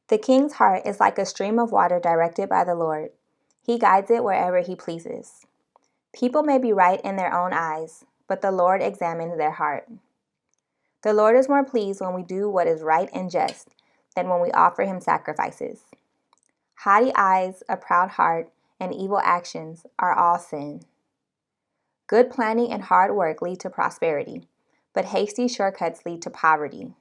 The king's heart is like a stream of water directed by the Lord. He guides it wherever he pleases. People may be right in their own eyes, but the Lord examines their heart. The Lord is more pleased when we do what is right and just than when we offer him sacrifices. Haughty eyes, a proud heart, and evil actions are all sin. Good planning and hard work lead to prosperity, but hasty shortcuts lead to poverty.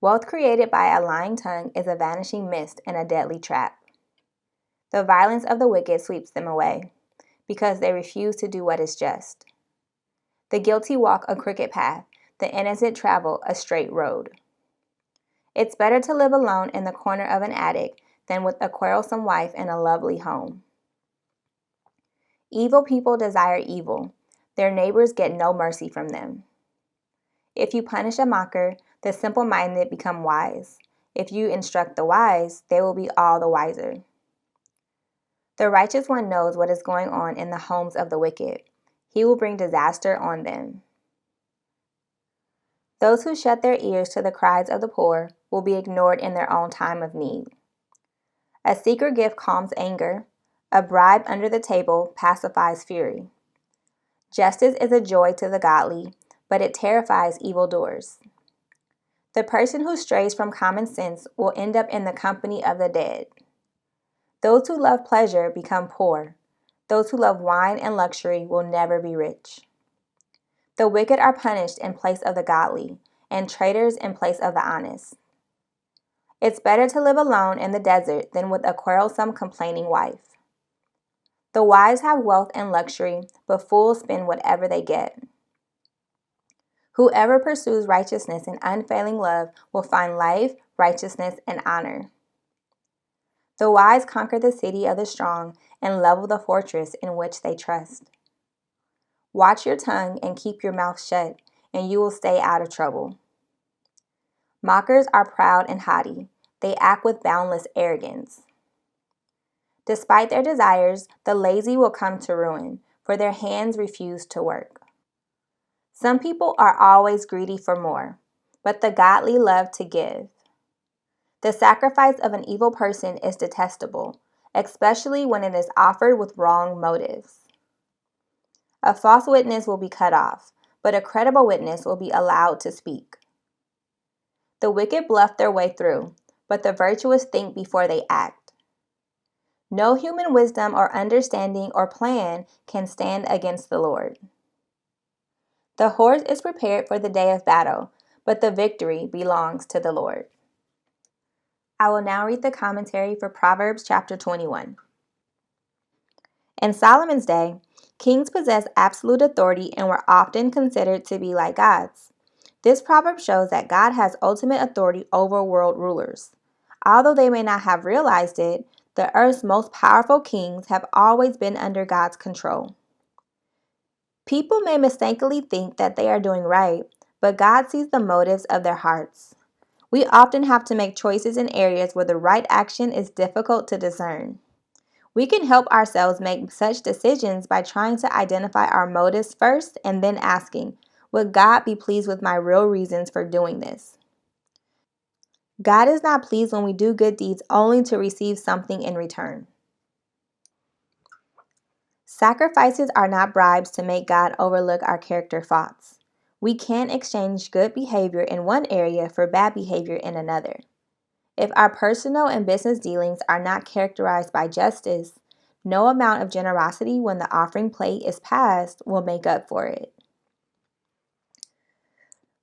Wealth created by a lying tongue is a vanishing mist and a deadly trap. The violence of the wicked sweeps them away, because they refuse to do what is just. The guilty walk a crooked path, the innocent travel a straight road. It's better to live alone in the corner of an attic than with a quarrelsome wife in a lovely home. Evil people desire evil. Their neighbors get no mercy from them. If you punish a mocker, the simple-minded become wise. If you instruct the wise, they will be all the wiser. The righteous one knows what is going on in the homes of the wicked. He will bring disaster on them. Those who shut their ears to the cries of the poor will be ignored in their own time of need. A secret gift calms anger. A bribe under the table pacifies fury. Justice is a joy to the godly, but it terrifies evildoers. The person who strays from common sense will end up in the company of the dead. Those who love pleasure become poor. Those who love wine and luxury will never be rich. The wicked are punished in place of the godly, and traitors in place of the honest. It's better to live alone in the desert than with a quarrelsome, complaining wife. The wise have wealth and luxury, but fools spend whatever they get. Whoever pursues righteousness and unfailing love will find life, righteousness, and honor. The wise conquer the city of the strong and level the fortress in which they trust. Watch your tongue and keep your mouth shut, and you will stay out of trouble. Mockers are proud and haughty. They act with boundless arrogance. Despite their desires, the lazy will come to ruin, for their hands refuse to work. Some people are always greedy for more, but the godly love to give. The sacrifice of an evil person is detestable, especially when it is offered with wrong motives. A false witness will be cut off, but a credible witness will be allowed to speak. The wicked bluff their way through, but the virtuous think before they act. No human wisdom or understanding or plan can stand against the Lord. The horse is prepared for the day of battle, but the victory belongs to the Lord. I will now read the commentary for Proverbs chapter 21. In Solomon's day, kings possessed absolute authority and were often considered to be like gods. This proverb shows that God has ultimate authority over world rulers. Although they may not have realized it, the earth's most powerful kings have always been under God's control. People may mistakenly think that they are doing right, but God sees the motives of their hearts. We often have to make choices in areas where the right action is difficult to discern. We can help ourselves make such decisions by trying to identify our motives first and then asking, would God be pleased with my real reasons for doing this? God is not pleased when we do good deeds only to receive something in return. Sacrifices are not bribes to make God overlook our character faults. We can exchange good behavior in one area for bad behavior in another. If our personal and business dealings are not characterized by justice, no amount of generosity when the offering plate is passed will make up for it.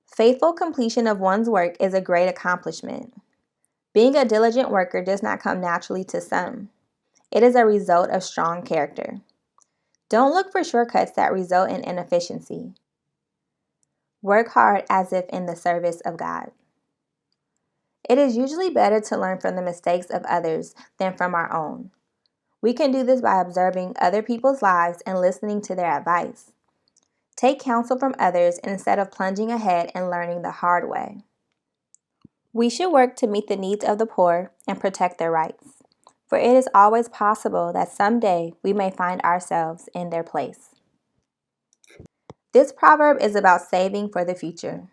Faithful completion of one's work is a great accomplishment. Being a diligent worker does not come naturally to some. It is a result of strong character. Don't look for shortcuts that result in inefficiency. Work hard as if in the service of God. It is usually better to learn from the mistakes of others than from our own. We can do this by observing other people's lives and listening to their advice. Take counsel from others instead of plunging ahead and learning the hard way. We should work to meet the needs of the poor and protect their rights, for it is always possible that someday we may find ourselves in their place. This proverb is about saving for the future.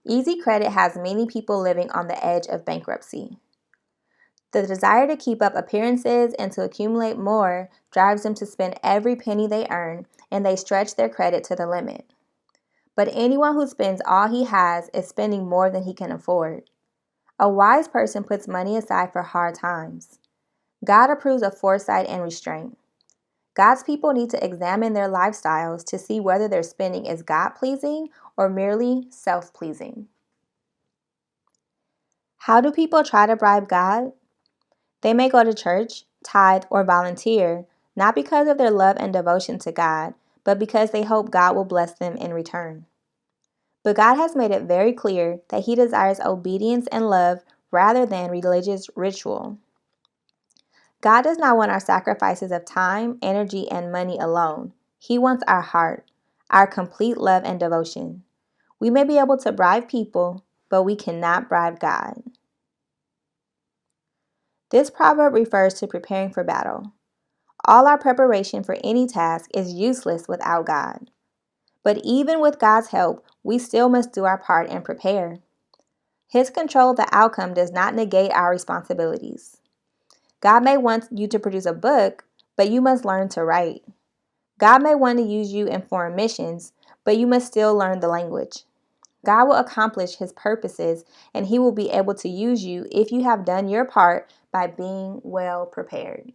Easy credit has many people living on the edge of bankruptcy. The desire to keep up appearances and to accumulate more drives them to spend every penny they earn, and they stretch their credit to the limit. But anyone who spends all he has is spending more than he can afford. A wise person puts money aside for hard times. God approves of foresight and restraint. God's people need to examine their lifestyles to see whether their spending is God-pleasing or merely self-pleasing. How do people try to bribe God? They may go to church, tithe, or volunteer, not because of their love and devotion to God, but because they hope God will bless them in return. But God has made it very clear that He desires obedience and love rather than religious ritual. God does not want our sacrifices of time, energy, and money alone. He wants our heart, our complete love and devotion. We may be able to bribe people, but we cannot bribe God. This proverb refers to preparing for battle. All our preparation for any task is useless without God. But even with God's help, we still must do our part and prepare. His control of the outcome does not negate our responsibilities. God may want you to produce a book, but you must learn to write. God may want to use you in foreign missions, but you must still learn the language. God will accomplish His purposes, and He will be able to use you if you have done your part by being well prepared.